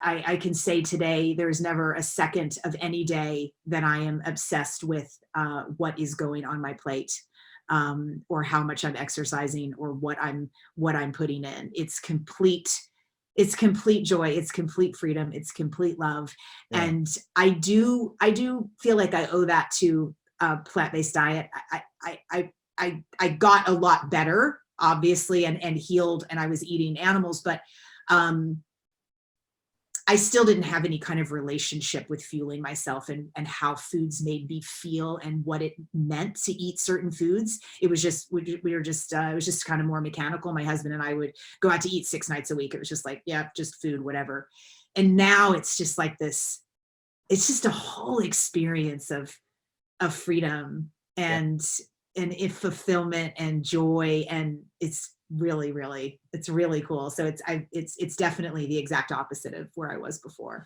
I can say today, there's never a second of any day that I am obsessed with what is going on my plate, or how much I'm exercising, or what I'm putting in. It's complete joy, it's complete freedom, it's complete love. Yeah. And I do feel like I owe that to a plant-based diet. I got a lot better, obviously, and healed, and I was eating animals, but um, I still didn't have any kind of relationship with fueling myself, and how foods made me feel and what it meant to eat certain foods. It was just, we were just, it was just kind of more mechanical. My husband and I would go out to eat 6 nights a week. It was just like, yeah, just food, whatever. And now it's just like this, it's just a whole experience of freedom Yeah. and if fulfillment and joy. And it's really, really, it's really cool. So it's definitely the exact opposite of where I was before.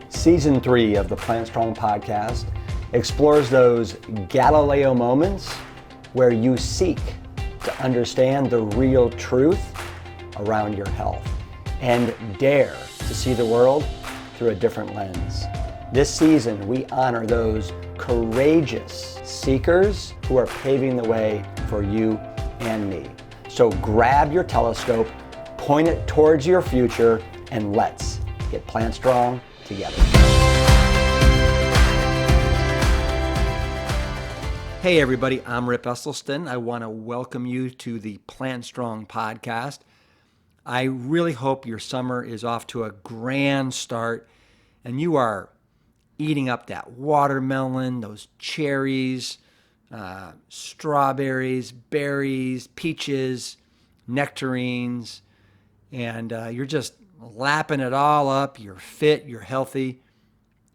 Season 3 of the Plant Strong podcast explores those Galileo moments where you seek to understand the real truth around your health and dare to see the world through a different lens. This season, we honor those courageous seekers who are paving the way for you and me. So grab your telescope, point it towards your future, and let's get plant strong together. Hey everybody, I'm Rip Esselstyn. I want to welcome you to the Plant Strong podcast. I really hope your summer is off to a grand start and you are eating up that watermelon, those cherries, strawberries, berries, peaches, nectarines, and you're just lapping it all up. You're fit, you're healthy,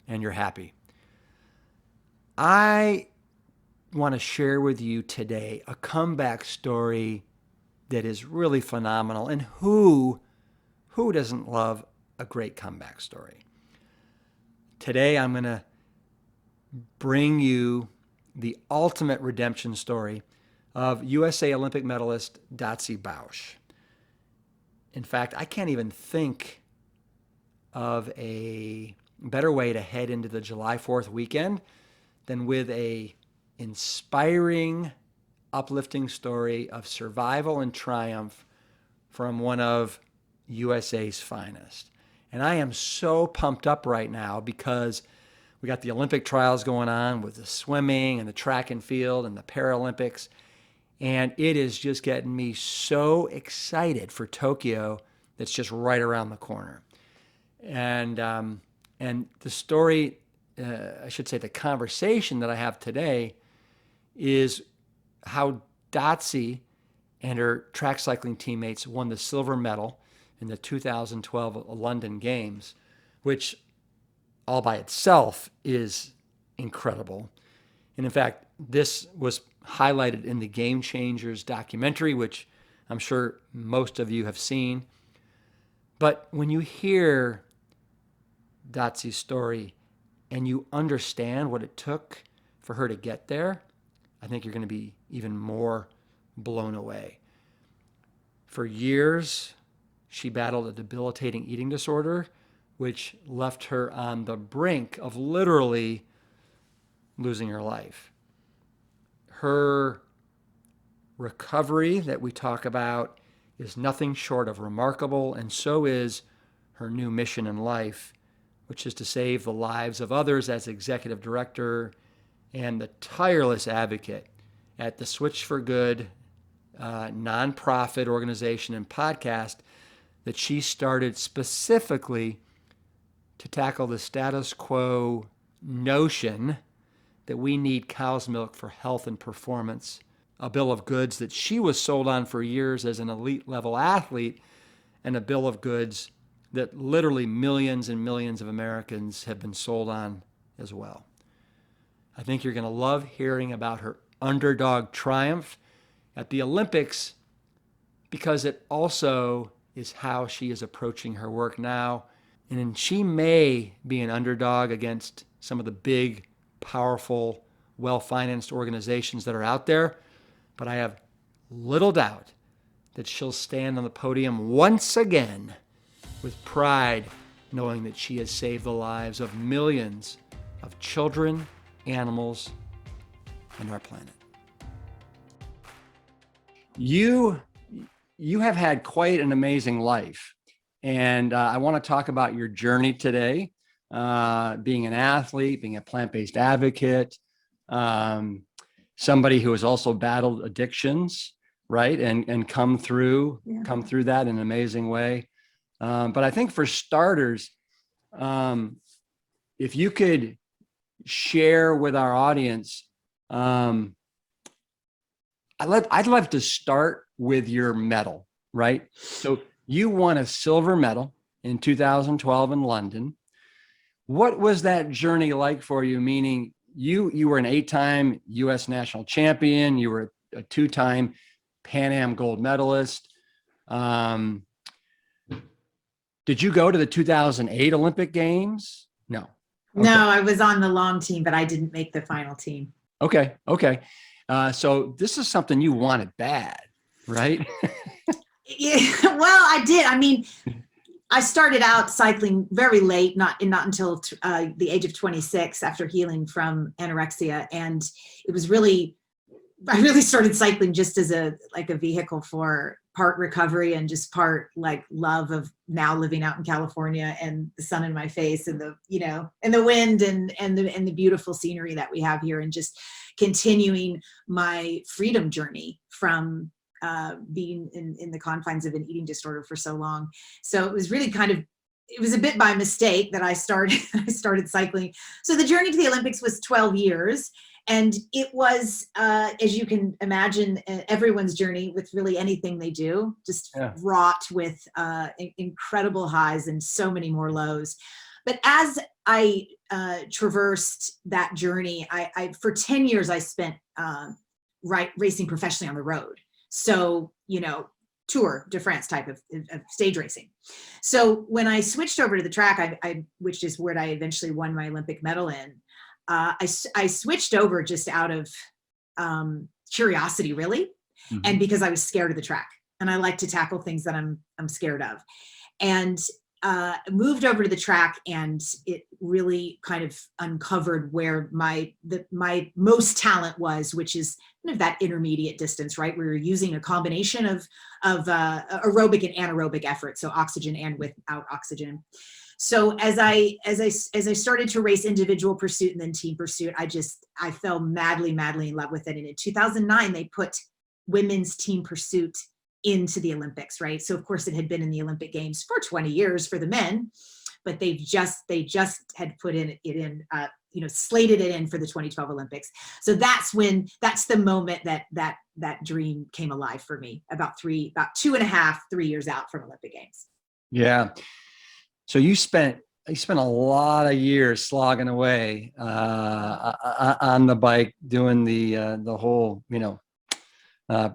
and you're happy. I want to share with you today a comeback story that is really phenomenal. And who doesn't love a great comeback story? Today, I'm going to bring you the ultimate redemption story of USA Olympic medalist Dotsie Bausch. In fact, I can't even think of a better way to head into the July 4th weekend than with a inspiring, uplifting story of survival and triumph from one of USA's finest. And I am so pumped up right now because we got the Olympic trials going on with the swimming and the track and field and the Paralympics. And it is just getting me so excited for Tokyo that's just right around the corner. And the story, I should say the conversation that I have today is how Dotsie and her track cycling teammates won the silver medal in the 2012 London Games, which all by itself is incredible. And in fact, this was highlighted in the Game Changers documentary, which I'm sure most of you have seen. But when you hear Dotsie's story and you understand what it took for her to get there, I think you're going to be even more blown away. For years, she battled a debilitating eating disorder, which left her on the brink of literally losing her life. Her recovery that we talk about is nothing short of remarkable, and so is her new mission in life, which is to save the lives of others as executive director and the tireless advocate at the Switch for Good nonprofit organization and podcast that she started specifically to tackle the status quo notion that we need cow's milk for health and performance, a bill of goods that she was sold on for years as an elite level athlete, and a bill of goods that literally millions and millions of Americans have been sold on as well. I think you're going to love hearing about her underdog triumph at the Olympics because it also is how she is approaching her work now. And she may be an underdog against some of the big, powerful, well-financed organizations that are out there, but I have little doubt that she'll stand on the podium once again with pride, knowing that she has saved the lives of millions of children, animals, and our planet. You have had quite an amazing life. And I want to talk about your journey today, being an athlete, being a plant-based advocate, somebody who has also battled addictions, right? And come through that in an amazing way. But I think for starters, if you could share with our audience, I'd love to start with your medal, right? So you won a silver medal in 2012 in London. What was that journey like for you? Meaning you were an 8-time US national champion. You were a 2-time Pan Am gold medalist. Did you go to the 2008 Olympic Games? No. Okay. No, I was on the long team, but I didn't make the final team. Okay. So this is something you wanted bad, right? Yeah, well, I did. I mean, I started out cycling very late, not until the age of 26 after healing from anorexia. And it was I really started cycling just as a vehicle for part recovery and just part like love of now living out in California and the sun in my face and the wind and the beautiful scenery that we have here, and just continuing my freedom journey from being in the confines of an eating disorder for so long. So it was really it was a bit by mistake that I started cycling. So the journey to the Olympics was 12 years. And it was, as you can imagine, everyone's journey with really anything they do, just wrought with incredible highs and so many more lows. But as I traversed that journey, I for 10 years, I spent racing professionally on the road. So, Tour de France type of stage racing. So when I switched over to the track, which is where I eventually won my Olympic medal in, I switched over just out of curiosity, really, and because I was scared of the track, and I like to tackle things that I'm scared of, and moved over to the track, and it really kind of uncovered where my most talent was, which is kind of that intermediate distance, right, where you're using a combination of aerobic and anaerobic effort, so oxygen and without oxygen. So as I started to race individual pursuit and then team pursuit, I fell madly in love with it. And in 2009, they put women's team pursuit into the Olympics, right? So of course it had been in the Olympic Games for 20 years for the men, but they just had put it in, slated it in for the 2012 Olympics. So that's the moment that dream came alive for me, about 2.5, 3 years out from Olympic Games. Yeah. So you spent a lot of years slogging away on the bike, doing the whole,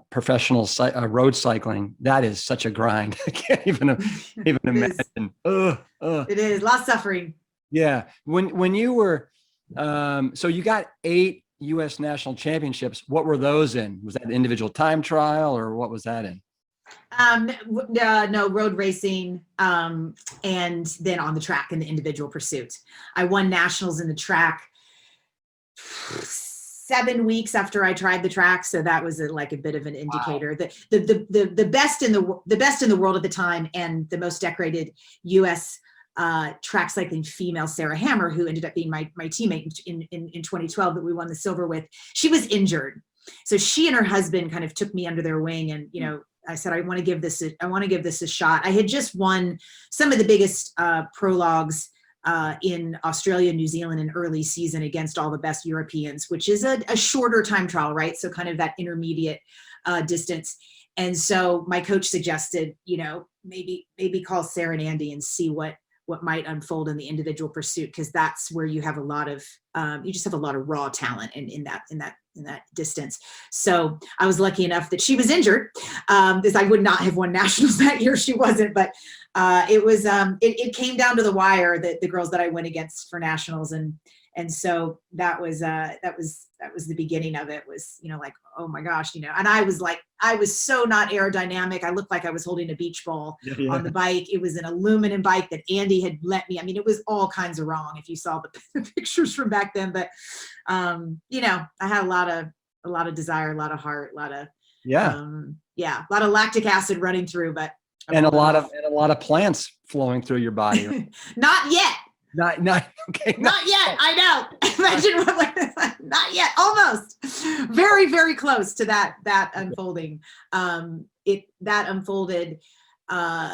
professional road cycling. That is such a grind. I can't even imagine. It is a lot of suffering. Yeah. When you were, so you got 8 U.S. national championships. What were those in? Was that individual time trial, or what was that in? No, road racing, and then on the track in the individual pursuit. I won nationals in the track 7 weeks after I tried the track, so that was a bit of an indicator. Wow. The best in the world at the time, and the most decorated U.S. Track cycling female, Sarah Hammer, who ended up being my teammate in 2012 that we won the silver with. She was injured, so she and her husband kind of took me under their wing, and I said, I want to give this a shot. I had just won some of the biggest prologues in Australia, New Zealand in early season against all the best Europeans, which is a shorter time trial, right? So kind of that intermediate distance. And so my coach suggested, maybe call Sarah and Andy and see what might unfold in the individual pursuit, because that's where you have a lot of you just have a lot of raw talent in that distance. So I was lucky enough that she was injured, because I would not have won nationals that year. She wasn't, but it came down to the wire, that the girls that I went against for nationals, and And so that was the beginning of it, was, like, oh my gosh, and I was so not aerodynamic. I looked like I was holding a beach ball on the bike. It was an aluminum bike that Andy had lent me. I mean, it was all kinds of wrong if you saw the pictures from back then, but I had a lot of desire, a lot of heart, a lot of a lot of lactic acid running through, but a lot of plants flowing through your body. Not yet. Not okay. Not yet. I know. Imagine not yet. Almost. Very, very close to that unfolding. That unfolded. About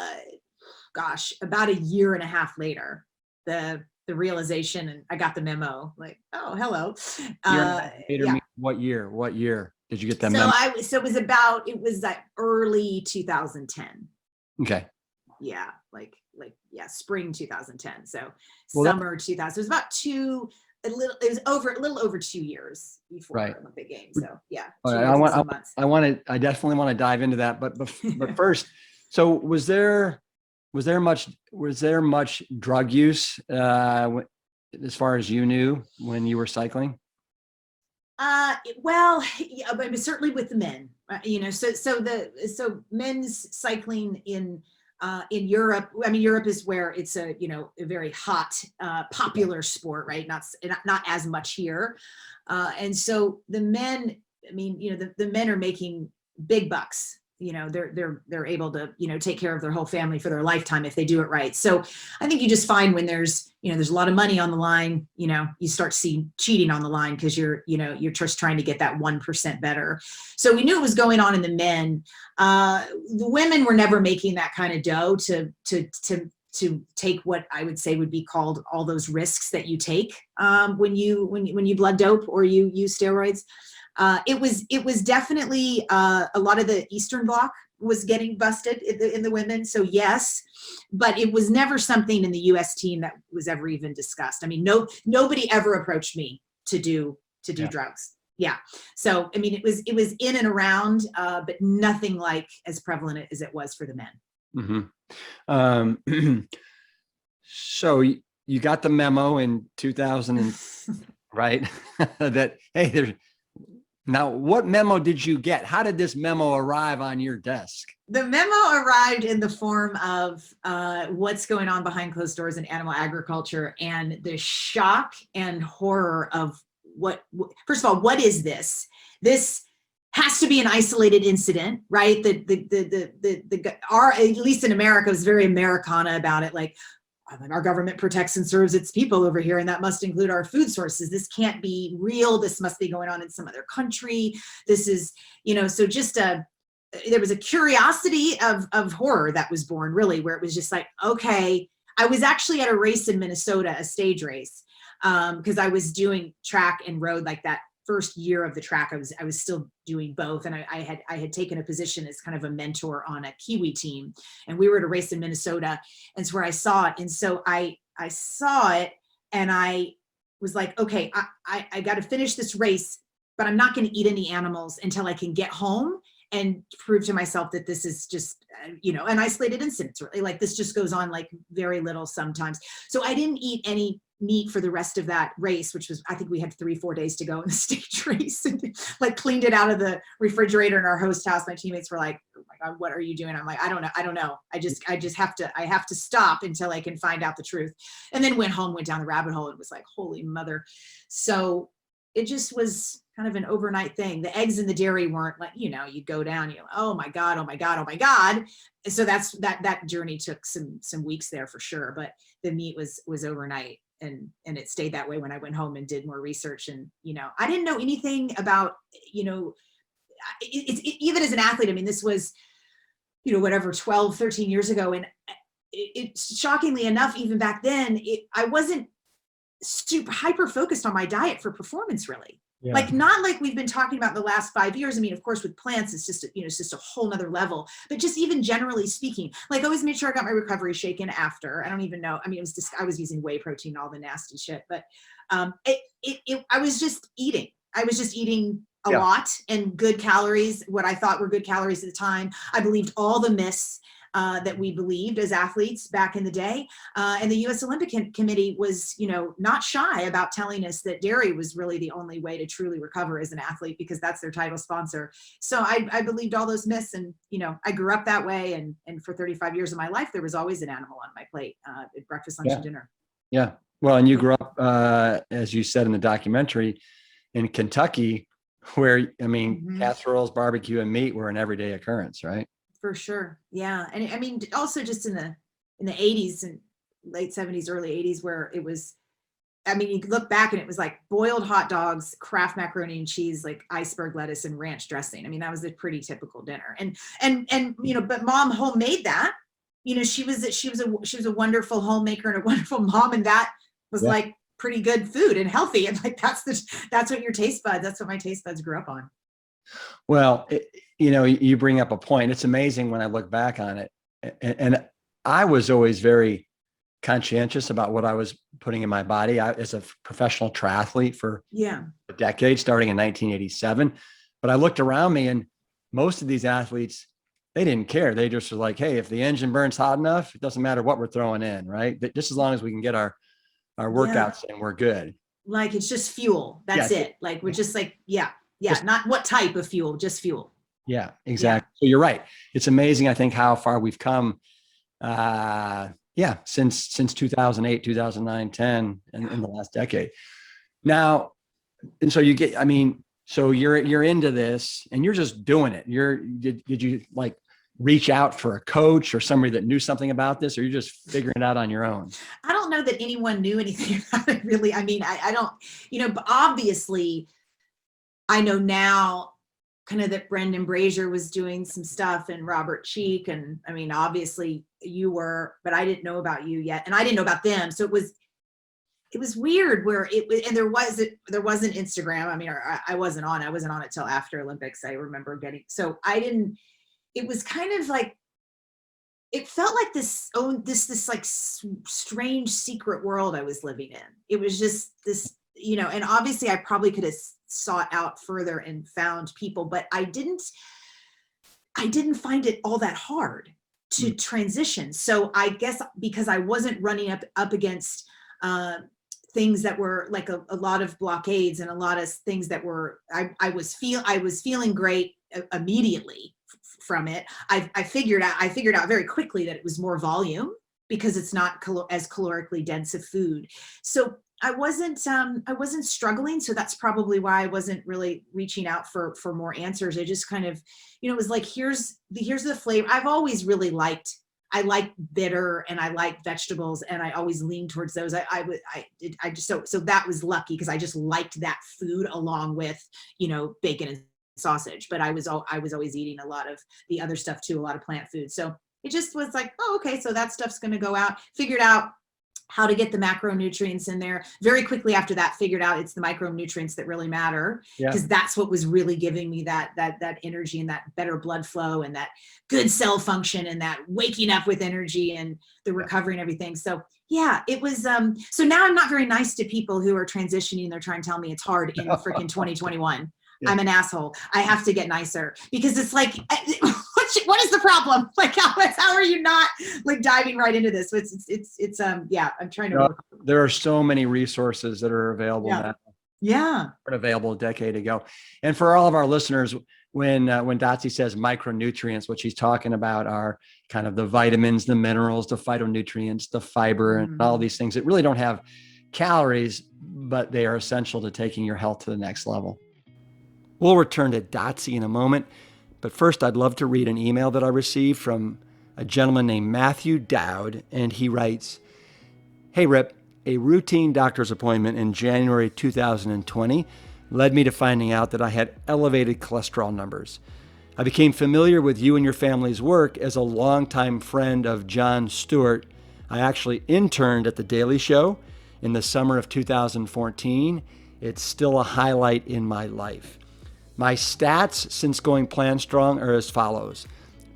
a year and a half later, the realization, and I got the memo. Like, oh, hello. What year did you get that memo? So it was like early 2010. Okay. Yeah, spring 2010. So summer 2000. It was about a little over 2 years before the Olympic Games. So yeah. I definitely want to dive into that, but first, so was there much drug use as far as you knew when you were cycling? Well, yeah, but certainly with the men, so men's cycling in Europe. I mean, Europe is where it's a very hot, popular sport, right? Not as much here. And so the men, I mean, the men are making big bucks. They're able to, take care of their whole family for their lifetime if they do it right. So I think you just find when there's a lot of money on the line, you start seeing cheating on the line, because you're just trying to get that 1% better. So we knew it was going on in the men. The women were never making that kind of dough to take what I would say would be called all those risks that you take when you blood dope or you use steroids. It was definitely a lot of the Eastern Bloc was getting busted in the women. So yes, but it was never something in the U.S. team that was ever even discussed. I mean, nobody ever approached me to do drugs. Yeah. So I mean, it was in and around, but nothing like as prevalent as it was for the men. Mm-hmm. So you got the memo in 2000, right? That, hey, now, what memo did you get? How did this memo arrive on your desk? The memo arrived in the form of what's going on behind closed doors in animal agriculture, and the shock and horror of first of all, what is this? This has to be an isolated incident, right? At least in America, was very Americana about it. Like, our government protects and serves its people over here, and that must include our food sources. This can't be real. This must be going on in some other country. This is, so just there was a curiosity of horror that was born, really, where it was just like, okay. I was actually at a race in Minnesota, a stage race, because I was doing track and road like that. First year of the track, I was still doing both, and I had taken a position as kind of a mentor on a Kiwi team, and we were at a race in Minnesota, and it's where I saw it. And so I saw it, and I was like, okay, I got to finish this race, but I'm not going to eat any animals until I can get home and prove to myself that this is just an isolated incident. Really, like, this just goes on like very little sometimes. So I didn't eat any meat for the rest of that race, which was, I think we had 3-4 days to go in the stage race, and like cleaned it out of the refrigerator in our host house. My teammates were like, oh my God, what are you doing? I'm like, I don't know. I just have to stop until I can find out the truth. And then went home, went down the rabbit hole, and was like, holy mother. So it just was kind of an overnight thing. The eggs and the dairy weren't like, you go down, you're like, oh my God. And so that journey took some weeks there for sure. But the meat was overnight. And it stayed that way when I went home and did more research. And, I didn't know anything about, even as an athlete. I mean, this was, 12, 13 years ago. And it shockingly enough, even back then, I wasn't super hyper focused on my diet for performance, really. Yeah. Like, not like we've been talking about the last 5 years. I mean, of course, with plants, it's just, it's just a whole nother level, but just even generally speaking, like, I always made sure I got my recovery shaken after. I don't even know. I mean, it was just, I was using whey protein, all the nasty shit, but I was just eating. I was just eating a lot and good calories, what I thought were good calories at the time. I believed all the myths. that we believed as athletes back in the day. And the US Olympic Committee was, not shy about telling us that dairy was really the only way to truly recover as an athlete, because that's their title sponsor. So I believed all those myths, and, I grew up that way. And for 35 years of my life, there was always an animal on my plate at breakfast, lunch, and dinner. Yeah. Well, and you grew up, as you said in the documentary, in Kentucky, where, casseroles, barbecue, and meat were an everyday occurrence, right? For sure. Yeah. And also just in the 80s and late 70s, early 80s, where it was, you look back and it was like boiled hot dogs, Kraft macaroni and cheese, like iceberg lettuce and ranch dressing. That was a pretty typical dinner. And but mom homemade that. She was a wonderful homemaker and a wonderful mom, and that was like pretty good food and healthy. And like, that's what your taste buds, that's what my taste buds grew up on. Well, you bring up a point. It's amazing when I look back on it. And I was always very conscientious about what I was putting in my body. As a professional triathlete for a decade, starting in 1987. But I looked around me, and most of these athletes, they didn't care. They just were like, hey, if the engine burns hot enough, it doesn't matter what we're throwing in, right? But just as long as we can get our workouts in, we're good. Like, it's just fuel. That's it. Like, we're just like, not what type of fuel, just fuel. Yeah, exactly. So you're right. It's amazing, I think, how far we've come. Since 2008, 2009, 10, and in the last decade. Now, and so you get, so you're into this and you're just doing it. Did you like reach out for a coach or somebody that knew something about this, or you're just figuring it out on your own? I don't know that anyone knew anything about it, really. I don't, but obviously I know now kind of that Brendan Brazier was doing some stuff, and Robert Cheek. And obviously you were, but I didn't know about you yet. And I didn't know about them. So it was weird where and there wasn't Instagram. I wasn't on it till after Olympics. I remember so it was kind of like, it felt like this like strange secret world I was living in. It was just this, and obviously I probably could have sought out further and found people, but I didn't find it all that hard to transition. So I guess because I wasn't running up against things that were like a lot of blockades and a lot of things that were, I was feeling great immediately from it. I figured out very quickly that it was more volume, because it's not as calorically dense of food. So I wasn't struggling. So that's probably why I wasn't really reaching out for more answers. I just kind of, it was like, here's the flavor. I've always really I like bitter and I like vegetables, and I always lean towards those. So that was lucky, because I just liked that food along with, bacon and sausage, but I was always eating a lot of the other stuff too, a lot of plant food. So it just was like, oh, okay, so that stuff's going to go out. Figured out how to get the macronutrients in there. Very quickly after that, figured out it's the micronutrients that really matter, because that's what was really giving me that energy and that better blood flow and that good cell function and that waking up with energy and the recovery and everything. So it was, so now I'm not very nice to people who are transitioning. They're trying to tell me it's hard in freaking 2021. I'm an asshole. I have to get nicer, because it's like, what is the problem? Like, how are you not like diving right into this? It's I'm trying to. There are so many resources that are available now. Yeah. Weren't available a decade ago. And for all of our listeners, when Dotsie says micronutrients, what she's talking about are kind of the vitamins, the minerals, the phytonutrients, the fiber, and all these things that really don't have calories, but they are essential to taking your health to the next level. We'll return to Dotsie in a moment, but first I'd love to read an email that I received from a gentleman named Matthew Dowd, and he writes, "Hey Rip, a routine doctor's appointment in January 2020 led me to finding out that I had elevated cholesterol numbers. I became familiar with you and your family's work as a longtime friend of Jon Stewart. I actually interned at The Daily Show in the summer of 2014. It's still a highlight in my life. My stats since going Plan Strong are as follows.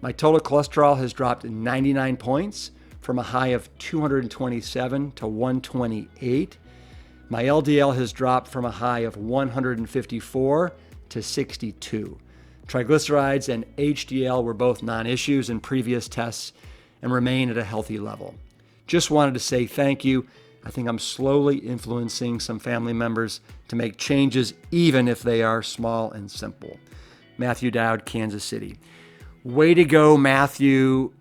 My total cholesterol has dropped 99 points from a high of 227 to 128. My LDL has dropped from a high of 154 to 62. Triglycerides and HDL were both non-issues in previous tests, and remain at a healthy level. Just wanted to say thank you. I think I'm slowly influencing some family members to make changes, even if they are small and simple. Matthew Dowd, Kansas City. Way to go, Matthew.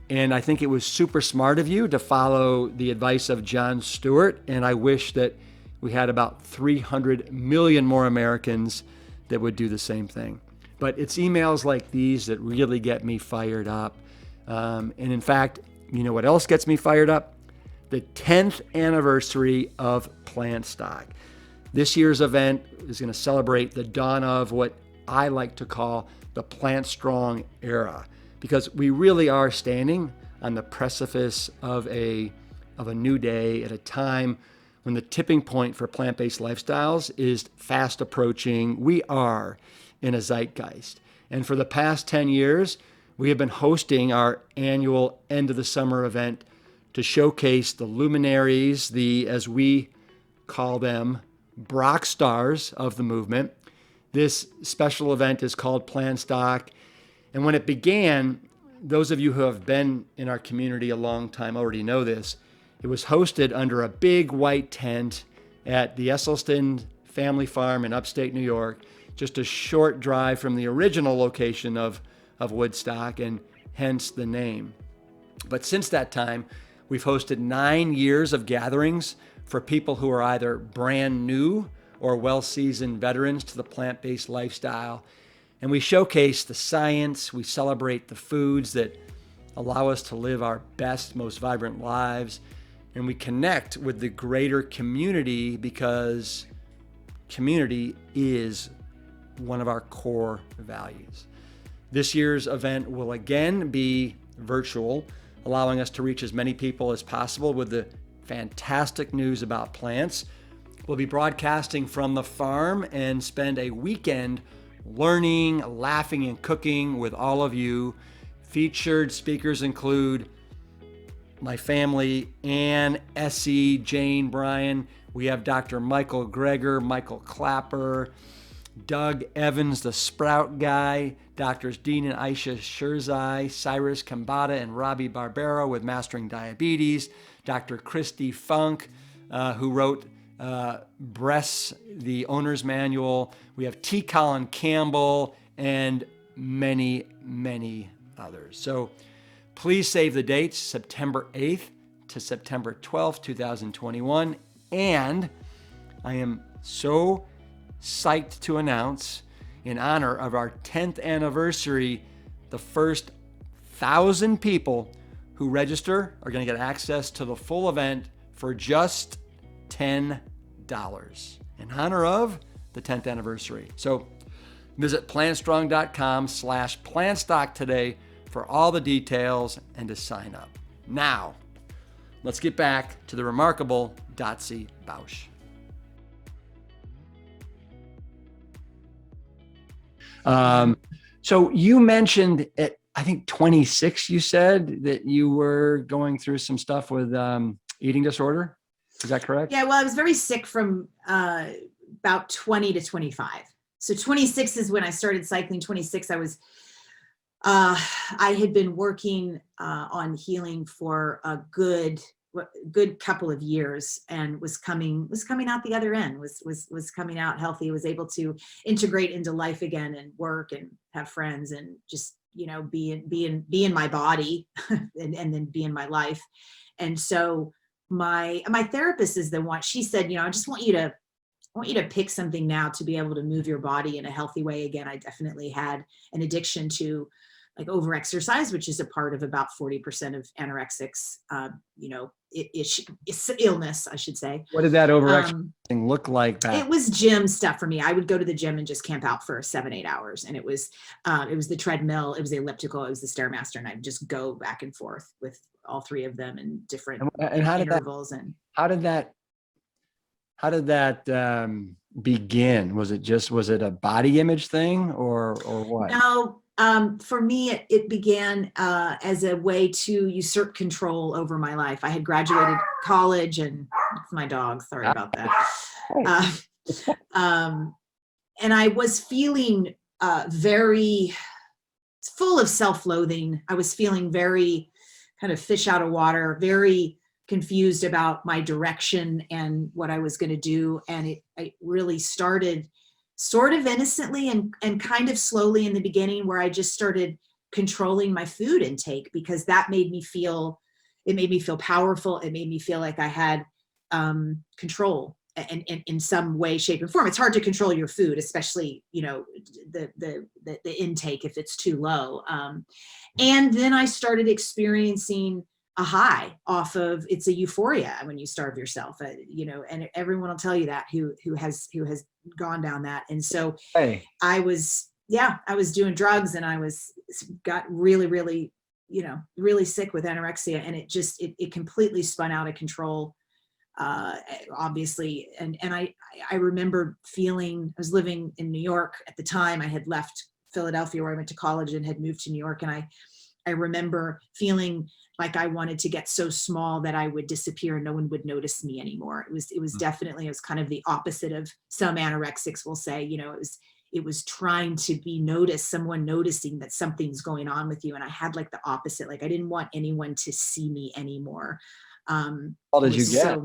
And I think it was super smart of you to follow the advice of Jon Stewart. And I wish that we had about 300 million more Americans that would do the same thing. But it's emails like these that really get me fired up. And in fact, you know what else gets me fired up? The 10th anniversary of Plant Stock. This year's event is going to celebrate the dawn of what I like to call the Plant Strong era, because we really are standing on the precipice of a new day at a time when the tipping point for plant-based lifestyles is fast approaching. We are in a zeitgeist. And for the past 10 years, we have been hosting our annual end of the summer event to showcase the luminaries, the, as we call them, Brock stars of the movement. This special event is called Plant Stock. And when it began, those of you who have been in our community a long time already know this. It was hosted under a big white tent at the Esselstyn family farm in upstate New York, just a short drive from the original location of Woodstock, and hence the name. But since that time, we've hosted 9 years of gatherings for people who are either brand new or well-seasoned veterans to the plant-based lifestyle. And we showcase the science, we celebrate the foods that allow us to live our best, most vibrant lives, and we connect with the greater community because community is one of our core values. This year's event will again be virtual, allowing us to reach as many people as possible with the fantastic news about plants. We'll be broadcasting from the farm and spend a weekend learning, laughing, and cooking with all of you. Featured speakers include my family, Ann, Essie, Jane, Brian. We have Dr. Michael Greger, Michael Clapper, Doug Evans, the Sprout guy, Doctors Dean and Aisha Shirzai, Cyrus Kambata and Robbie Barbero with Mastering Diabetes, Dr. Christy Funk, who wrote Breasts, the Owner's Manual. We have T. Colin Campbell and many, many others. So please save the dates, September 8th to September 12th, 2021. And I am so psyched to announce, in honor of our 10th anniversary, the first 1,000 people who register are going to get access to the full event for just $10 in honor of the 10th anniversary. So visit plantstrong.com/plantstock today for all the details and to sign up. Now, let's get back to the remarkable Dotsie Bausch. So you mentioned at, I think 26, you said that you were going through some stuff with eating disorder. Is that correct? Yeah, well, I was very sick from about 20 to 25. So 26 is when I started cycling. 26, I had been working on healing for a good couple of years, and was coming out the other end, was coming out healthy, was able to integrate into life again and work and have friends and just, you know, be in my body and then be in my life. And so my therapist is the one, she said, you know, I want you to pick something now to be able to move your body in a healthy way again. I definitely had an addiction to like overexercise, which is a part of about 40% of anorexics, you know, it's illness, I should say. What did that overexercising look like back? It was gym stuff for me. I would go to the gym and just camp out for 7-8 hours. And it was the treadmill, it was the elliptical, it was the Stairmaster. And I'd just go back and forth with all three of them in different intervals. How did that begin? Was it a body image thing or what? No, for me, it began as a way to usurp control over my life. I had graduated college, and it's my dog, sorry about that. And I was feeling very full of self-loathing. I was feeling very kind of fish out of water, very confused about my direction and what I was going to do. And it really started sort of innocently and kind of slowly in the beginning, where I just started controlling my food intake, because that made me feel, it made me feel powerful. It made me feel like I had control and in some way, shape, and form. It's hard to control your food, especially, you know, the intake if it's too low. And then I started experiencing a high off of, it's a euphoria when you starve yourself, you know, and everyone will tell you that who has gone down that. And so Hey, I was doing drugs, and got really, you know, really sick with anorexia, and it completely spun out of control. Obviously. And I remember feeling, I was living in New York at the time. I had left Philadelphia, where I went to college, and had moved to New York. And I remember feeling like I wanted to get so small that I would disappear and no one would notice me anymore. It was definitely, it was kind of the opposite of some anorexics will say, you know, it was trying to be noticed, someone noticing that something's going on with you. And I had like the opposite, like I didn't want anyone to see me anymore. how did you get?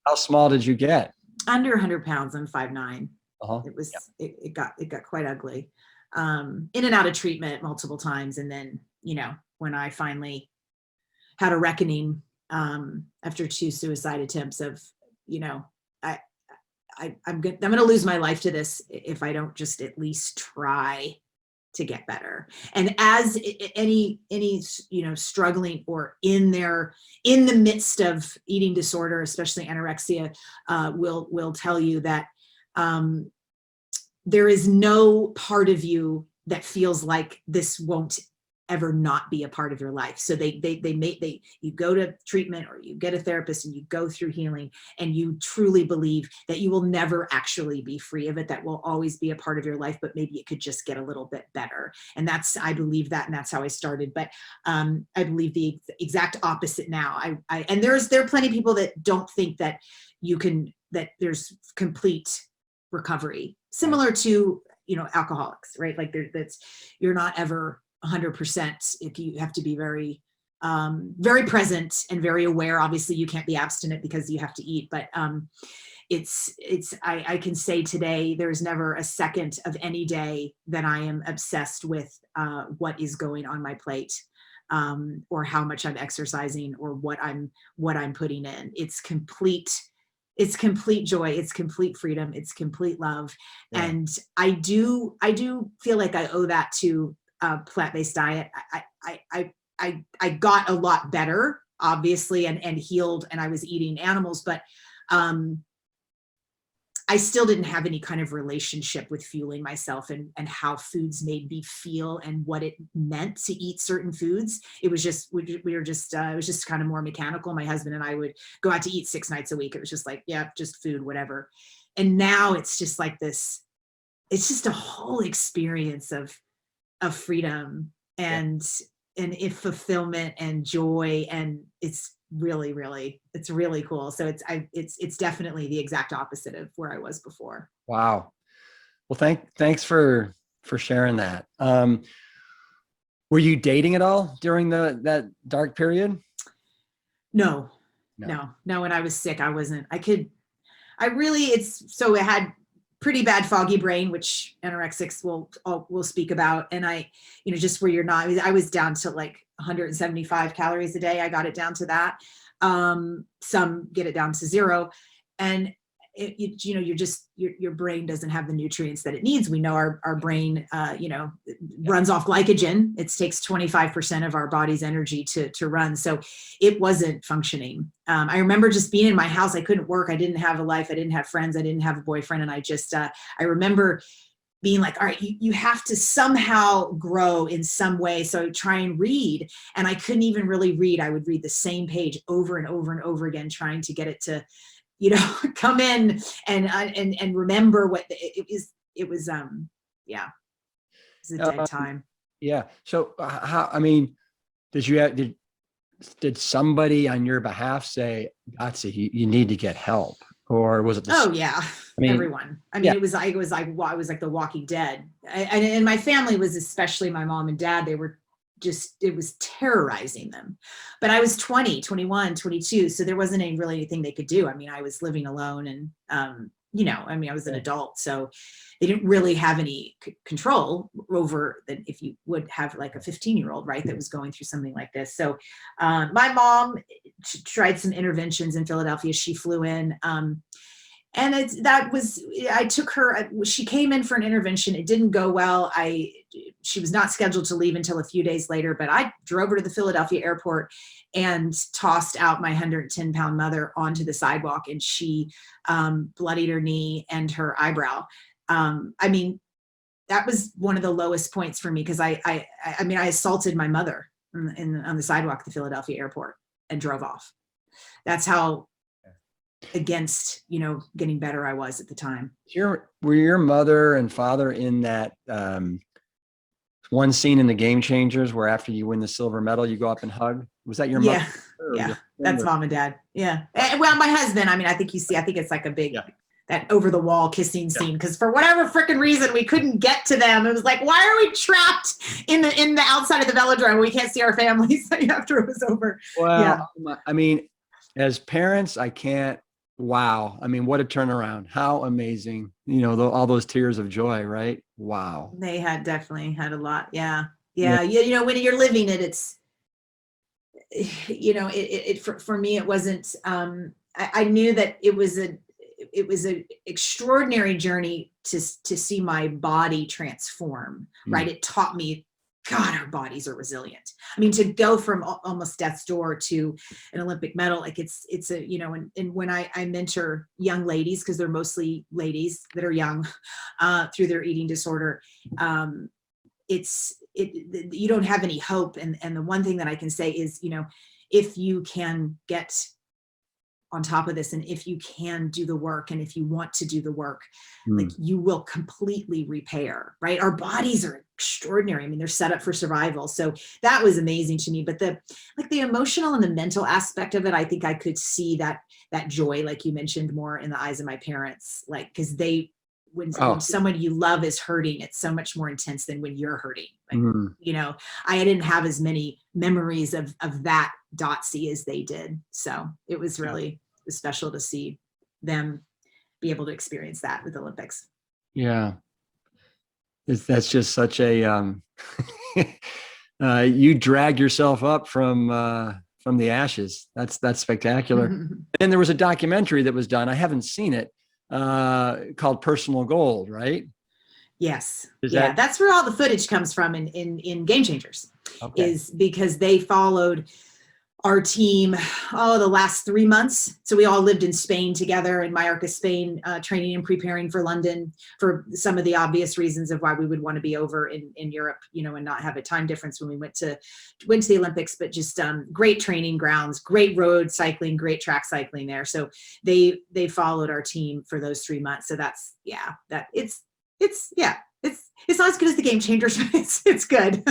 How small did you get? Under 100 pounds. I'm 5'9". Uh-huh. It was, it got quite ugly. In and out of treatment multiple times. And then, you know, when I finally had a reckoning, after 2 suicide attempts of, you know, I'm going to lose my life to this if I don't just at least try to get better. And as any, you know, struggling or in the midst of eating disorder, especially anorexia, will tell you that there is no part of you that feels like this won't ever not be a part of your life. So you go to treatment, or you get a therapist, and you go through healing, and you truly believe that you will never actually be free of it. That will always be a part of your life, but maybe it could just get a little bit better. And I believe that, and that's how I started. But I believe the exact opposite now. And there are plenty of people that don't think that that there's complete recovery, similar to, you know, alcoholics, right? Like you're not ever 100%. If you have to be very, very present and very aware. Obviously you can't be abstinent because you have to eat, but I can say today, there's never a second of any day that I am obsessed with what is going on my plate, or how much I'm exercising, or what I'm putting in. It's complete joy. It's complete freedom. It's complete love. Yeah. And I do feel like I owe that to plant-based diet. I got a lot better, obviously, and healed, and I was eating animals, but I still didn't have any kind of relationship with fueling myself and how foods made me feel and what it meant to eat certain foods. It was just, it was just kind of more mechanical. My husband and I would go out to eat 6 nights a week. It was just like, yeah, just food, whatever. And now it's just like this, it's just a whole experience of freedom and fulfillment and joy. And it's really cool. So it's definitely the exact opposite of where I was before. Wow. Well, thanks for sharing that. Were you dating at all during that dark period? No. When I was sick, I wasn't. I had pretty bad foggy brain, which anorexics will speak about. And just where you're not, I was down to like 175 calories a day. I got it down to that. Some get it down to 0. And your brain doesn't have the nutrients that it needs. We know our brain, runs off glycogen. It takes 25% of our body's energy to run. So it wasn't functioning. I remember just being in my house. I couldn't work. I didn't have a life. I didn't have friends. I didn't have a boyfriend. And I remember being like, all right, you have to somehow grow in some way. So I would try and read, and I couldn't even really read. I would read the same page over and over and over again, trying to get it to, come in and remember what it was. It was a dead time. Yeah. So did somebody on your behalf say, Dotsie, you need to get help? Or was it everyone? It was like The Walking Dead. And my family was, especially my mom and dad, they were it was terrorizing them. But I was 20, 21, 22. So there wasn't really anything they could do. I mean, I was living alone and, I was an adult. So they didn't really have any control over that if you would have like a 15-year-old, right, that was going through something like this. So my mom tried some interventions in Philadelphia. She flew in. And I took her, she came in for an intervention. It didn't go well. She was not scheduled to leave until a few days later, but I drove her to the Philadelphia airport and tossed out my 110-pound mother onto the sidewalk, and she bloodied her knee and her eyebrow. I mean, that was one of the lowest points for me because I assaulted my mother on the sidewalk at the Philadelphia airport and drove off. That's how against getting better I was at the time. Were your mother and father in that one scene in the Game Changers where after you win the silver medal you go up and hug? Was that your mother? Yeah, that's mom and dad. Yeah. Well, my husband, I think it's like a big that over the wall kissing scene, because for whatever freaking reason we couldn't get to them. It was like, why are we trapped in the outside of the velodrome where we can't see our families after it was over? Well, I mean, as parents, I can't. Wow. I mean, what a turnaround. How amazing. All those tears of joy, right? Wow. They definitely had a lot. Yeah. When you're living it, it's, for me, it wasn't, I knew that it was an extraordinary journey to see my body transform, right? It taught me, God, our bodies are resilient. I mean, to go from almost death's door to an Olympic medal, like it's and when I mentor young ladies, because they're mostly ladies that are young through their eating disorder, you don't have any hope. And the one thing that I can say is, if you can get on top of this, and if you can do the work, and if you want to do the work, like you will completely repair, right? Our bodies are extraordinary. I mean, they're set up for survival. So that was amazing to me. But the emotional and the mental aspect of it, I think I could see that joy, like you mentioned, more in the eyes of my parents, like, because when someone you love is hurting, it's so much more intense than when you're hurting. Like, I didn't have as many memories of that Dotsie as they did. So it was really special to see them be able to experience that with the Olympics. Yeah. That's just such a, you dragged yourself up from the ashes. That's spectacular. And there was a documentary that was done. I haven't seen it, called Personal Gold, right? Yes. That's where all the footage comes from in Game Changers, is because they followed our team, the last 3 months. So we all lived in Spain together, in Mallorca, Spain, training and preparing for London, for some of the obvious reasons of why we would want to be over in Europe, and not have a time difference when we went to the Olympics, but just great training grounds, great road cycling, great track cycling there. So they followed our team for those 3 months. So that's, it's not as good as the Game Changers, but it's good.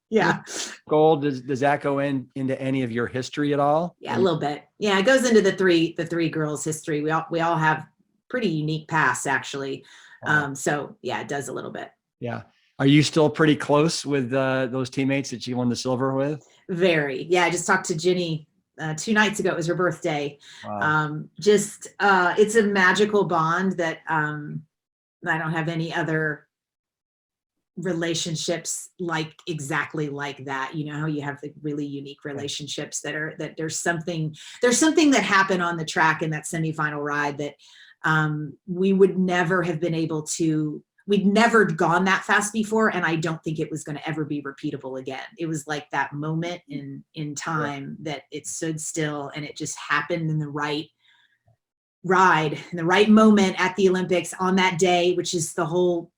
Yeah. Gold, does that go into any of your history at all? Yeah, a little bit. Yeah, it goes into the three girls' history. We all have pretty unique pasts, actually. So yeah, it does a little bit. Yeah. Are you still pretty close with those teammates that you won the silver with? Very. Yeah, I just talked to Ginny 2 nights ago. It was her birthday. Wow. It's a magical bond that I don't have any other relationships exactly like that. How you have the really unique relationships that there's something that happened on the track in that semifinal ride that we would never have been able to. We'd never gone that fast before, and I don't think it was going to ever be repeatable again. It was like that moment in time that it stood still, and it just happened in the right ride, in the right moment at the Olympics on that day, which is the whole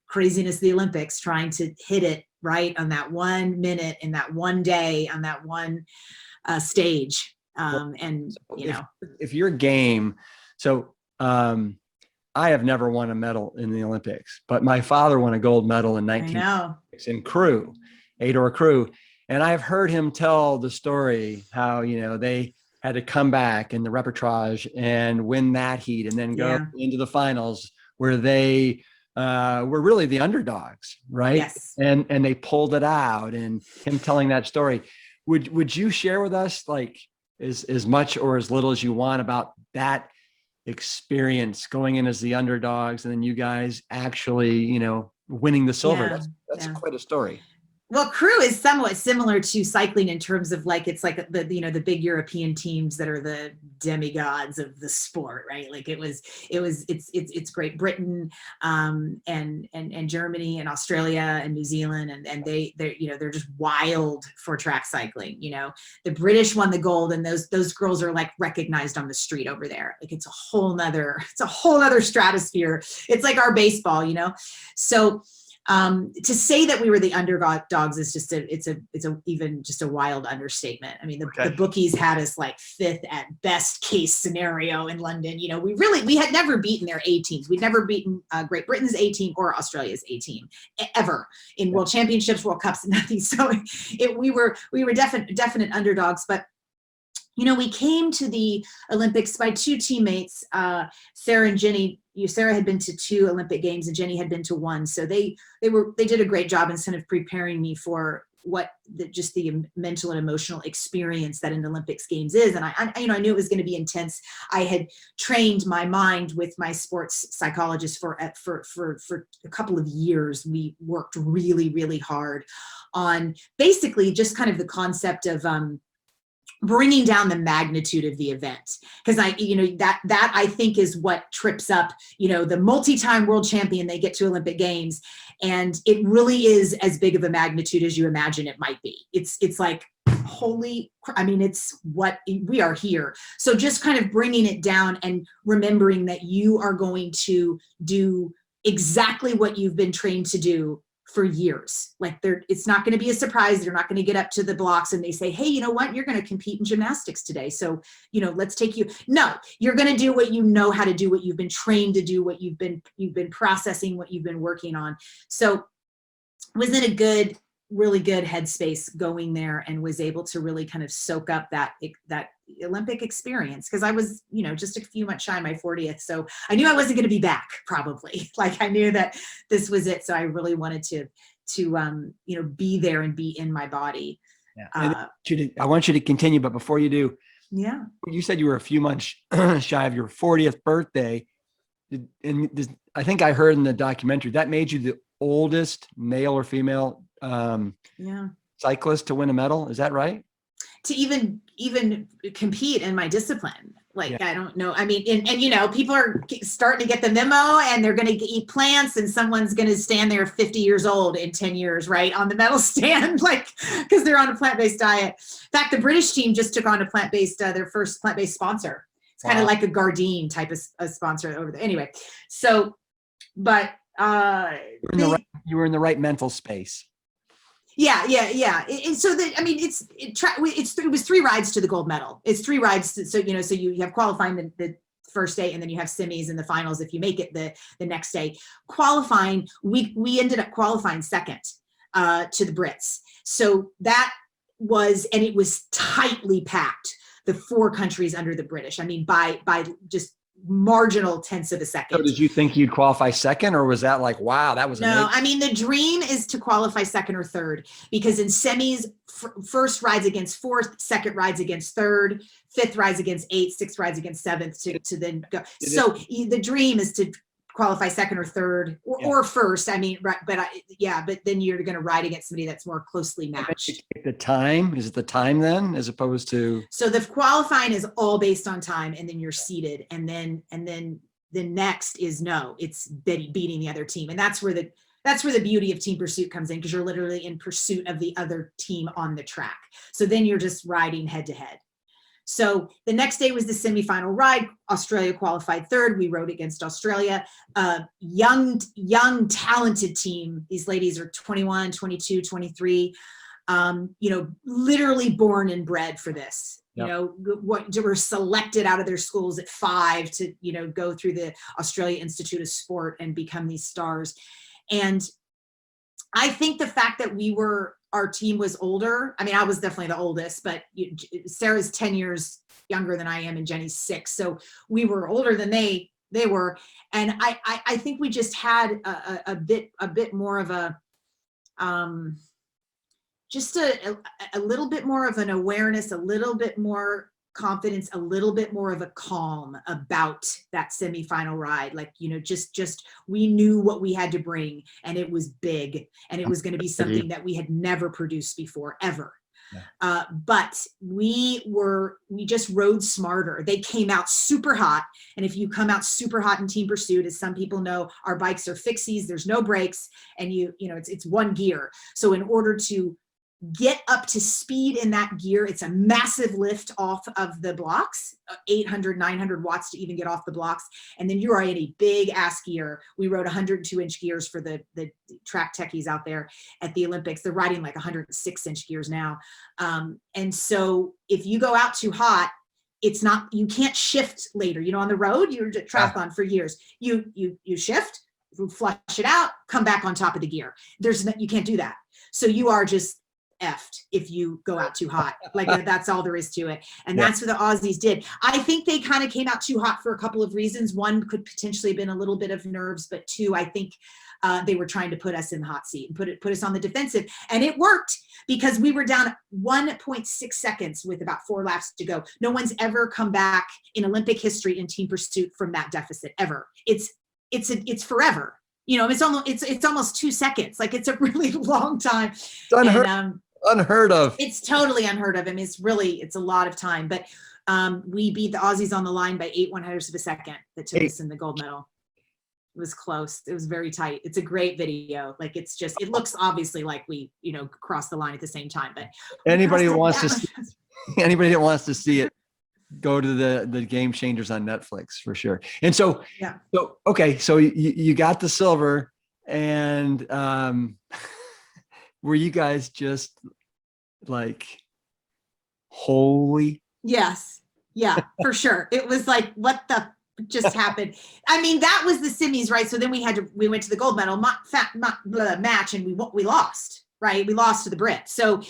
craziness of the Olympics, trying to hit it right on that 1 minute in that one day on that one stage. If you're game, so I have never won a medal in the Olympics, but my father won a gold medal in 1996 in crew, 8-oar crew. And I've heard him tell the story how, they had to come back in the reportage and win that heat and then go into the finals where they were really the underdogs, right? Yes. And they pulled it out. And him telling that story, would you share with us like as much or as little as you want about that experience going in as the underdogs and then you guys actually, winning the silver? Yeah. That's Yeah. quite a story. Well, crew is somewhat similar to cycling in terms of like it's like the big European teams that are the demigods of the sport, right? Like it's Great Britain, and Germany and Australia and New Zealand, and they're just wild for track cycling. The British won the gold, and those girls are like recognized on the street over there. Like it's a whole nother stratosphere. It's like our baseball, so. To say that we were the underdogs is just a wild understatement. I mean, the bookies had us like fifth at best case scenario in London. We had never beaten their A teams. We'd never beaten Great Britain's A team or Australia's A team ever in World Championships, World Cups, and nothing. So we were definite underdogs, but. We came to the Olympics by two teammates, Sarah and Jenny. Sarah had been to 2 Olympic Games and Jenny had been to 1. So they did a great job in kind of preparing me for what the mental and emotional experience that an Olympics Games is. And I knew it was going to be intense. I had trained my mind with my sports psychologist for a couple of years. We worked really, really hard on basically just kind of the concept of, bringing down the magnitude of the event. Because that I think is what trips up, the multi-time world champion, they get to Olympic Games and it really is as big of a magnitude as you imagine it might be. It's like, it's what we are here. So just kind of bringing it down and remembering that you are going to do exactly what you've been trained to do for years. Like it's not going to be a surprise. They're not going to get up to the blocks and they say, hey, you know what? You're going to compete in gymnastics today. So, let's take you. No, you're going to do what you know how to do, what you've been trained to do, what you've been processing, what you've been working on. So was in a really good headspace going there and was able to really kind of soak up that Olympic experience. Cause I was, just a few months shy of my 40th. So I knew I wasn't going to be back probably. Like I knew that this was it. So I really wanted to be there and be in my body. Yeah. I want you to continue, but before you do, yeah, you said you were a few months shy of your 40th birthday. I think I heard in the documentary that made you the oldest male or female cyclist to win a medal. Is that right? To even compete in my discipline. Like, I don't know. I mean, and people are starting to get the memo and they're going to eat plants and someone's going to stand there 50 years old in 10 years, right? On the medal stand, like, cause they're on a plant-based diet. In fact, the British team just took on a plant-based, their first plant-based sponsor. It's kind of like a Gardein type of a sponsor over there. Anyway. So, but, you were in the right mental space. Yeah. And so that, I mean, it was 3 rides to the gold medal. It's 3 rides. So you have qualifying the first day, and then you have semis and the finals if you make it the next day. Qualifying, we ended up qualifying second to the Brits. So that was, and it was tightly packed. The 4 countries under the British. I mean, by just marginal tenths of a second. So did you think you'd qualify second, or was that like, wow, that was amazing? No, I mean, the dream is to qualify second or third, because in semis, first rides against fourth, second rides against third, fifth rides against eighth, sixth rides against seventh to then go. So the dream is to qualify second or third or first. I mean, right, but then you're going to ride against somebody that's more closely matched. The time, is it the time then, as opposed to? So the qualifying is all based on time, and then you're seated, and then the next is it's beating the other team, and that's where the beauty of team pursuit comes in, because you're literally in pursuit of the other team on the track. So then you're just riding head to head. So the next day was the semifinal ride. Australia qualified third. We rode against Australia. Young, talented team. These ladies are 21, 22, 23, literally born and bred for this. Yep. Were selected out of their schools at 5 to, go through the Australia Institute of Sport and become these stars. And I think the fact that our team was older. I mean, I was definitely the oldest, but Sarah's 10 years younger than I am and Jenny's 6. So we were older than they They were. And I think we just had a bit more of a, just a little bit more of an awareness, a little bit more confidence, a little bit more of a calm about that semifinal ride. Like, just we knew what we had to bring, and it was big, and it was going to be something that we had never produced before, ever. Yeah. But we just rode smarter. They came out super hot. And if you come out super hot in team pursuit, as some people know, our bikes are fixies, there's no brakes, and it's one gear. So in order to get up to speed in that gear, it's a massive lift off of the blocks, 800, 900 watts to even get off the blocks. And then you are in a big ass gear. We rode 102-inch gears for the track techies out there at the Olympics. They're riding like 106-inch gears now. And so if you go out too hot, you can't shift later. On the road, you're at triathlon for years. You shift, flush it out, come back on top of the gear. You can't do that. So you are just effed if you go out too hot. Like, that's all there is to it. And that's what the Aussies did. I think they kind of came out too hot for a couple of reasons. One could potentially have been a little bit of nerves, but two, I think they were trying to put us in the hot seat and put us on the defensive. And it worked, because we were down 1.6 seconds with about 4 laps to go. No one's ever come back in Olympic history in team pursuit from that deficit, ever. It's forever. It's almost 2 seconds. Like, it's a really long time. It's unheard of. It's totally unheard of. I mean, it's a lot of time, but we beat the Aussies on the line by 8/100ths of a second that took us in the gold medal. It was close. It was very tight. It's a great video. Like, it looks obviously like we, crossed the line at the same time, but anybody that wants to see it, go to the Game Changers on Netflix for sure. And so, okay. So you got the silver, and were you guys just like, holy? Yes. Yeah, for sure. It was like, what the just happened? I mean, that was the semis, right? So then we went to the gold medal match, and we lost, right? We lost to the Brits. So,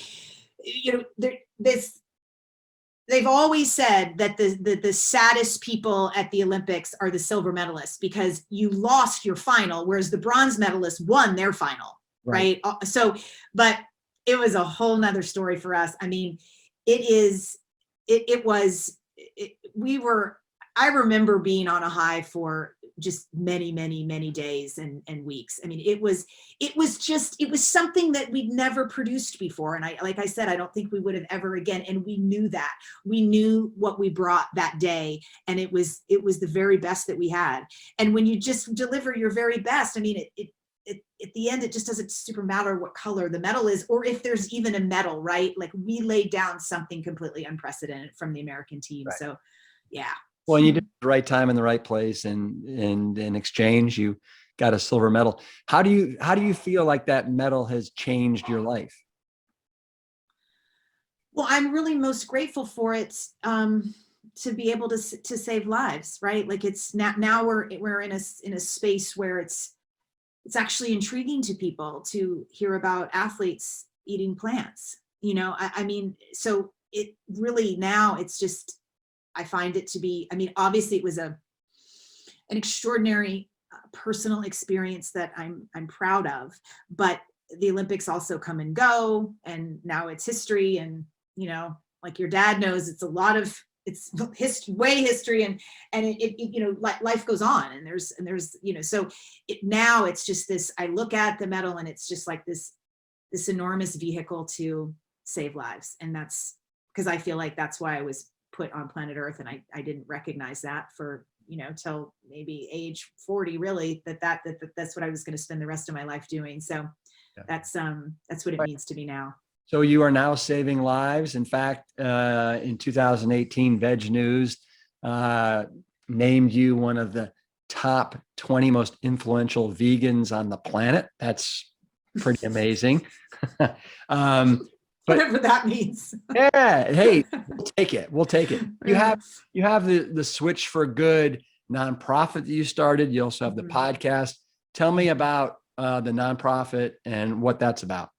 they've always said that the saddest people at the Olympics are the silver medalists, because you lost your final, whereas the bronze medalists won their final, right? So, but it was a whole nother story for us. I mean, I remember being on a high for just many, many, many days and weeks. I mean, it was something that we'd never produced before. And like I said, I don't think we would have ever again. And we knew that. We knew what we brought that day. And it was the very best that we had. And when you just deliver your very best, I mean, at the end, it just doesn't super matter what color the medal is, or if there's even a medal, right? Like, we laid down something completely unprecedented from the American team. Right. So, yeah. Well, you did the right time in the right place, and in exchange, you got a silver medal. How do you feel like that medal has changed your life? Well, I'm really most grateful for it, to be able to save lives, right? Like, it's now we're in a space where it's actually intriguing to people to hear about athletes eating plants. I mean, so it really, now it's just, I find it to be, I mean, obviously it was an extraordinary personal experience that I'm proud of, but the Olympics also come and go, and now it's history. And, like your dad knows, it's way history, and life goes on, and there's, so now it's just this, I look at the medal, and it's just like this enormous vehicle to save lives. And that's because I feel like that's why I was put on planet Earth. And I didn't recognize that for, till maybe age 40, really, that's what I was going to spend the rest of my life doing. So that's what it means to me now. So you are now saving lives. In fact, in 2018, Veg News named you one of the top 20 most influential vegans on the planet. That's pretty amazing. Whatever that means. Yeah. Hey, we'll take it. You have the Switch for Good nonprofit that you started. You also have the podcast. Tell me about the nonprofit and what that's about.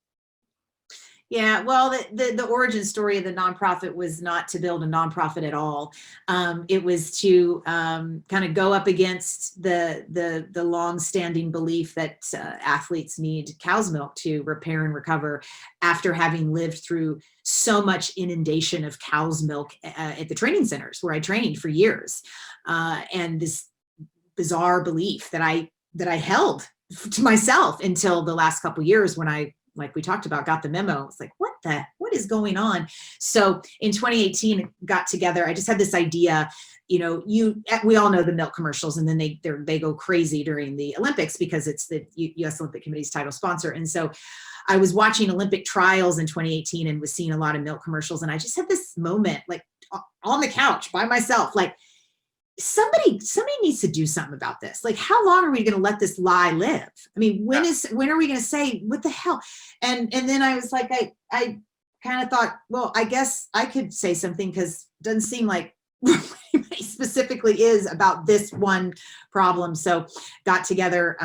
Yeah, well, the origin story of the nonprofit was not to build a nonprofit at all. It was to kind of go up against the long-standing belief that athletes need cow's milk to repair and recover after having lived through so much inundation of cow's milk at the training centers where I trained for years, and this bizarre belief that I held to myself until the last couple of years when I, like we talked about, got the memo. It's like, what is going on? So in 2018, got together. I just had this idea, we all know the milk commercials, and then they go crazy during the Olympics because it's the US Olympic Committee's title sponsor. And so I was watching Olympic trials in 2018 and was seeing a lot of milk commercials. And I just had this moment, like on the couch by myself, like, somebody needs to do something about this. Like, how long are we going to let this lie live? I mean, when are we going to say, what the hell? And then I was like, I kind of thought, well, I guess I could say something, because it doesn't seem like anybody specifically is about this one problem. So got together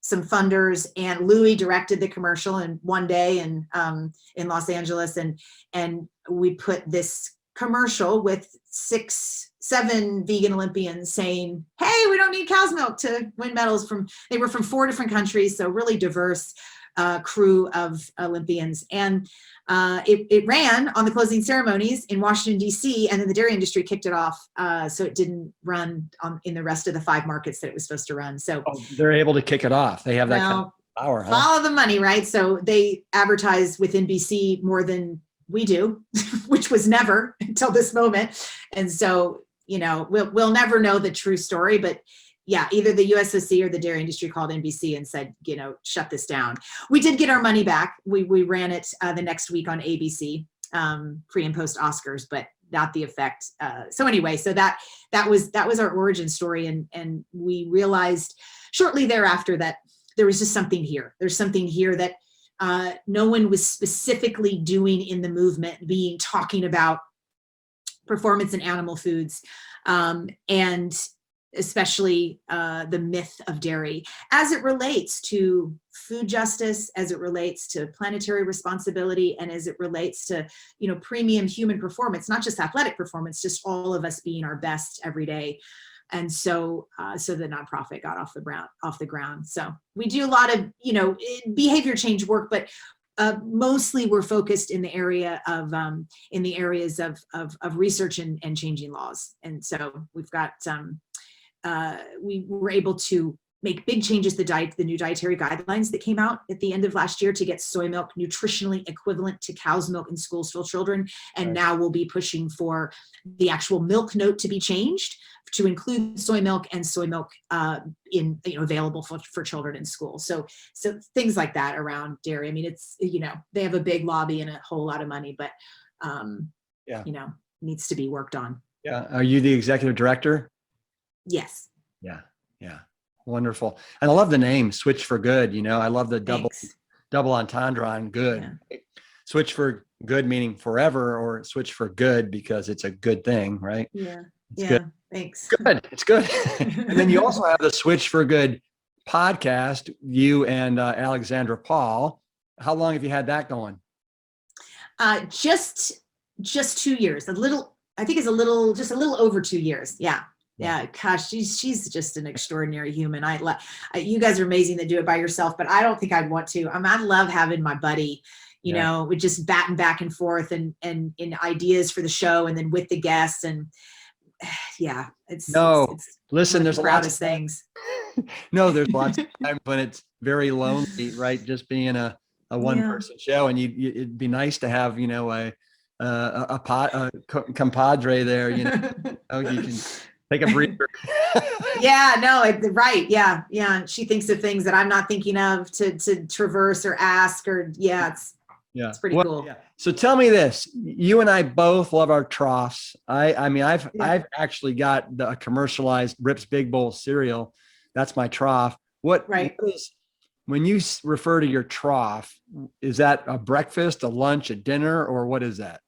some funders, and Louis directed the commercial in one day in Los Angeles. And we put this commercial with 6-7 vegan Olympians saying, hey, we don't need cow's milk to win medals. They were from 4 different countries, so really diverse crew of Olympians. And it ran on the closing ceremonies in Washington, D.C., and then the dairy industry kicked it off, so it didn't run in the rest of the 5 markets that it was supposed to run. So they're able to kick it off. They have that kind of power, huh? Follow the money, right? So they advertise with NBC more than we do, which was never until this moment. And so, we'll never know the true story, but yeah, either the USOC or the dairy industry called NBC and said, shut this down. We did get our money back. We ran it the next week on ABC, pre and post Oscars, but not the effect. So anyway, so that was our origin story. And we realized shortly thereafter that there was just something here. There's something here that no one was specifically doing in the movement, talking about performance in animal foods, and especially the myth of dairy as it relates to food justice, as it relates to planetary responsibility, and as it relates to, premium human performance, not just athletic performance, just all of us being our best every day. And so the nonprofit got off the ground. So we do a lot of, behavior change work, but mostly we're focused in the area of in the areas of research and changing laws. And so we've got we were able to make big changes to the new dietary guidelines that came out at the end of last year to get soy milk nutritionally equivalent to cow's milk in schools for children. And right. Now we'll be pushing for the actual milk note to be changed to include soy milk and soy milk in available for children in school. So things like that around dairy. I mean, it's they have a big lobby and a whole lot of money, but needs to be worked on. Yeah. Are you the executive director? Yes. Yeah. Wonderful. And I love the name Switch for Good. I love the double entendre on good. Yeah. Switch for good, meaning forever, or switch for good because it's a good thing, right? Yeah. It's good. Thanks. Good. It's good. And then you also have the Switch for Good podcast, you and Alexandra Paul. How long have you had that going? Just 2 years. I think it's just a little over 2 years. Yeah. Yeah, gosh, she's just an extraordinary human. You guys are amazing to do it by yourself, but I don't think I'd want to. I love having my buddy, with just batting back and forth and in ideas for the show, and then with the guests, and it's listen, there's lots of things. No, there's lots of times when it's very lonely, right? Just being a one-person show, and it'd be nice to have a compadre there. You can take a breather. Right. Yeah. She thinks of things that I'm not thinking of to traverse or ask it's pretty cool. Yeah. So tell me this, you and I both love our troughs. I've actually got a commercialized Rips Big Bowl cereal. That's my trough. What is, when you refer to your trough, is that a breakfast, a lunch, a dinner, or what is that?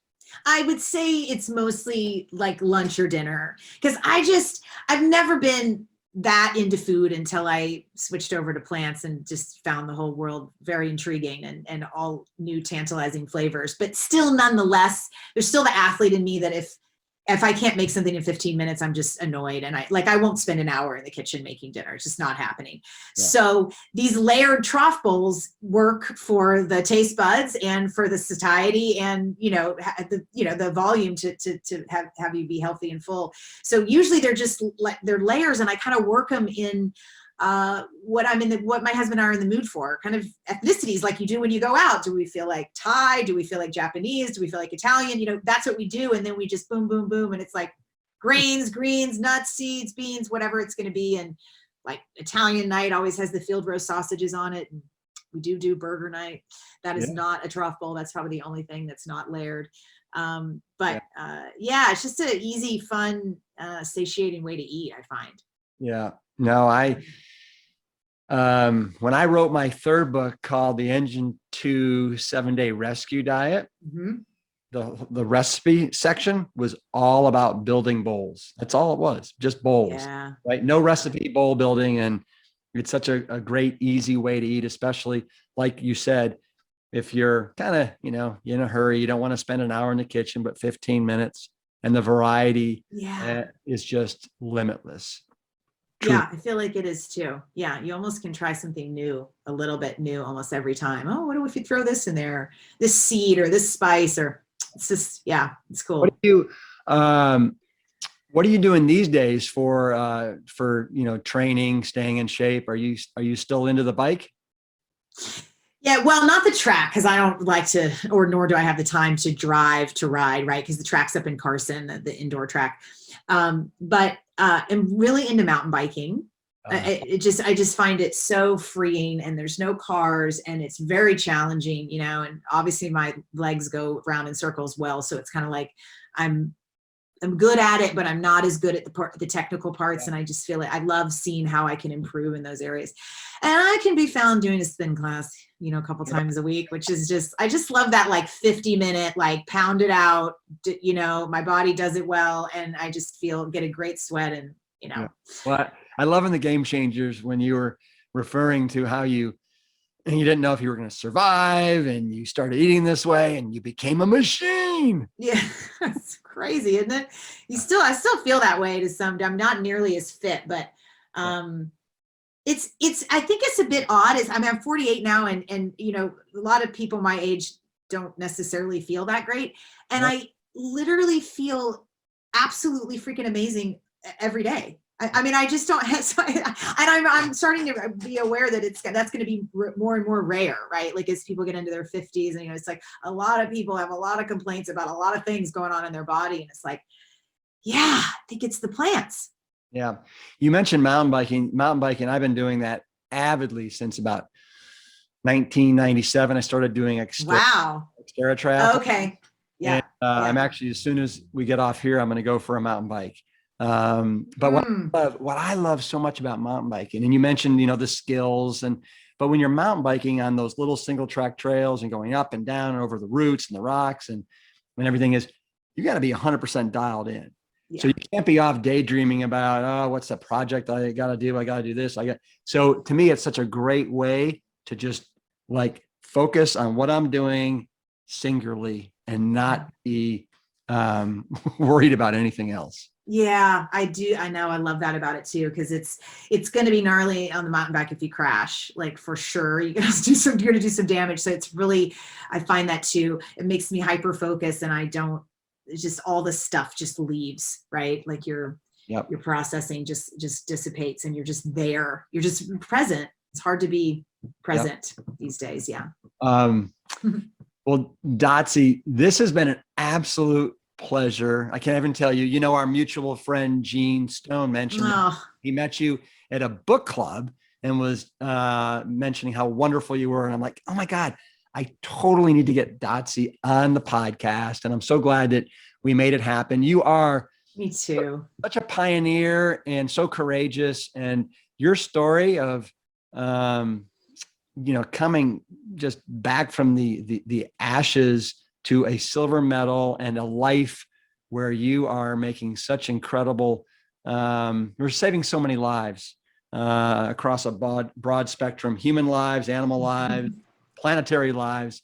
I would say it's mostly like lunch or dinner, because I've never been that into food until I switched over to plants and just found the whole world very intriguing and all new tantalizing flavors. But still, nonetheless, there's still the athlete in me that if I can't make something in 15 minutes, I'm just annoyed. And I won't spend an hour in the kitchen making dinner. It's just not happening. Yeah. So these layered trough bowls work for the taste buds and for the satiety and, the volume to have you be healthy and full. So usually they're layers, and I kind of work them in what my husband and I are in the mood for, kind of ethnicities like you do when you go out. Do we feel like Thai? Do we feel like Japanese? Do we feel like Italian? That's what we do. And then we just boom, boom, boom. And it's like grains, greens, nuts, seeds, beans, whatever it's going to be. And like Italian night always has the field roast sausages on it. And we do burger night. That is not a trough bowl. That's probably the only thing that's not layered. It's just an easy, fun, satiating way to eat, I find. Yeah. No, when I wrote my third book called The Engine 2 7-Day Rescue Diet, the recipe section was all about building bowls. That's all it was, just bowls, right? No recipe, bowl building. And it's such a great, easy way to eat, especially like you said, if you're kind of, in a hurry, you don't want to spend an hour in the kitchen, but 15 minutes, and the variety is just limitless. True. Yeah, I feel like it is too. Yeah, you almost can try something new, a little bit new almost every time. Oh, what if you throw this in there, this seed or this spice, or it's just, it's cool. What are you doing these days for training, staying in shape? Are you still into the bike? Yeah, well, not the track, because I don't like to, or nor do I have the time to drive to ride, right? Because the track's up in Carson, the indoor track. But I'm really into mountain biking. I just find it so freeing, and there's no cars, and it's very challenging, and obviously my legs go around in circles well. So it's kind of like I'm good at it, but I'm not as good at the technical parts. And I just feel like I love seeing how I can improve in those areas. And I can be found doing a spin class, a couple times a week, which is I just love that, like 50-minute, like pound it out, my body does it well. And I just get a great sweat and, Well, I love in the Game Changers when you were referring to how you didn't know if you were going to survive, and you started eating this way and you became a machine. Yeah. It's crazy, isn't it? I still feel that way to some. I'm not nearly as fit, but I think it's a bit odd. I'm 48 now, and a lot of people my age don't necessarily feel that great, and I literally feel absolutely freaking amazing every day. I just don't have, and I'm starting to be aware that that's going to be more and more rare, right? Like as people get into their 50s, and it's like a lot of people have a lot of complaints about a lot of things going on in their body, and it's like, I think it's the plants. Yeah, you mentioned mountain biking. I've been doing that avidly since about 1997. I started doing Xterra triathlon. Okay, yeah. And, I'm actually, as soon as we get off here, I'm going to go for a mountain bike. But what I love so much about mountain biking, and you mentioned, the skills, but when you're mountain biking on those little single track trails and going up and down and over the roots and the rocks and everything you got to be 100% dialed in. Yeah. So you can't be off daydreaming about, what's the project I got to do? I got to do this. So to me, it's such a great way to just like focus on what I'm doing singularly and not be worried about anything else. Yeah, I do. I know. I love that about it too, because it's going to be gnarly on the mountain bike if you crash, like for sure. You're going to do some damage. So it's really, I find that too. It makes me hyper focused, and it's just all this stuff just leaves, right? Like your processing just dissipates, and you're just there. You're just present. It's hard to be present these days. Yeah. Well, Dotsie, this has been an absolute pleasure. I can't even tell you, our mutual friend, Gene Stone, mentioned he met you at a book club and was mentioning how wonderful you were. And I'm like, oh my God, I totally need to get Dotsie on the podcast. And I'm so glad that we made it happen. You are me too. Such a pioneer and so courageous. And your story of, coming just back from the ashes to a silver medal and a life where you are making such incredible We're saving so many lives across a broad spectrum, human lives, animal lives, planetary lives.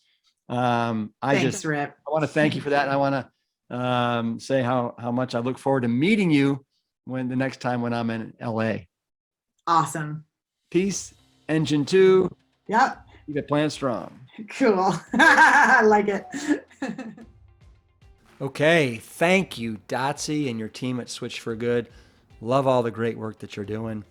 Thanks, Rip. I want to thank you for that. And I want to say how much I look forward to meeting you the next time when I'm in LA. Awesome. Peace, Engine 2. Yep. Keep it plant strong. Cool. I like it. Okay. Thank you, Dotsie, and your team at Switch for Good. Love all the great work that you're doing.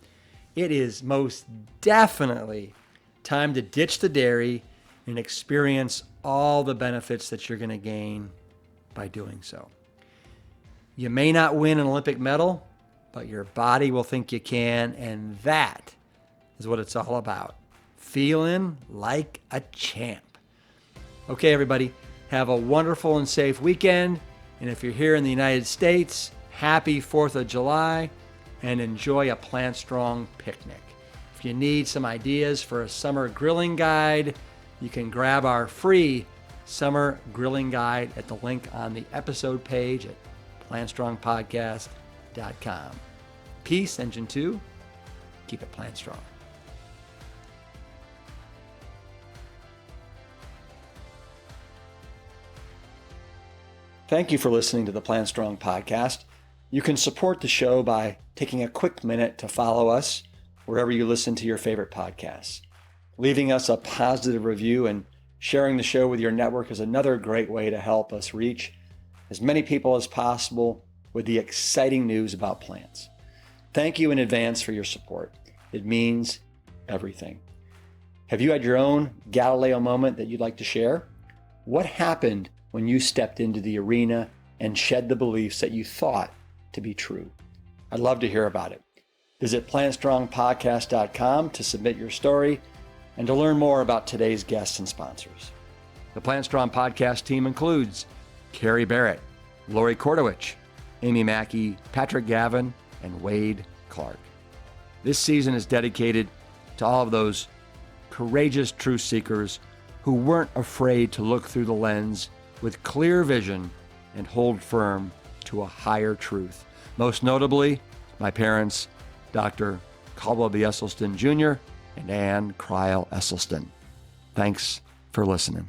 It is most definitely time to ditch the dairy and experience all the benefits that you're going to gain by doing so. You may not win an Olympic medal, but your body will think you can, and that is what it's all about. Feeling like a champ. Okay, everybody, have a wonderful and safe weekend. And if you're here in the United States, happy 4th of July, and enjoy a Plant Strong picnic. If you need some ideas for a summer grilling guide, you can grab our free summer grilling guide at the link on the episode page at plantstrongpodcast.com. Peace, Engine 2. Keep it plant strong. Thank you for listening to the Plant Strong podcast. You can support the show by taking a quick minute to follow us wherever you listen to your favorite podcasts. Leaving us a positive review and sharing the show with your network is another great way to help us reach as many people as possible with the exciting news about plants. Thank you in advance for your support. It means everything. Have you had your own Galileo moment that you'd like to share? What happened when you stepped into the arena and shed the beliefs that you thought to be true? I'd love to hear about it. Visit plantstrongpodcast.com to submit your story and to learn more about today's guests and sponsors. The Plant Strong podcast team includes Carrie Barrett, Lori Kordowich, Amy Mackey, Patrick Gavin, and Wade Clark. This season is dedicated to all of those courageous truth seekers who weren't afraid to look through the lens with clear vision and hold firm to a higher truth. Most notably, my parents, Dr. Caldwell B. Esselstyn Jr. and Ann Cryle Esselstyn. Thanks for listening.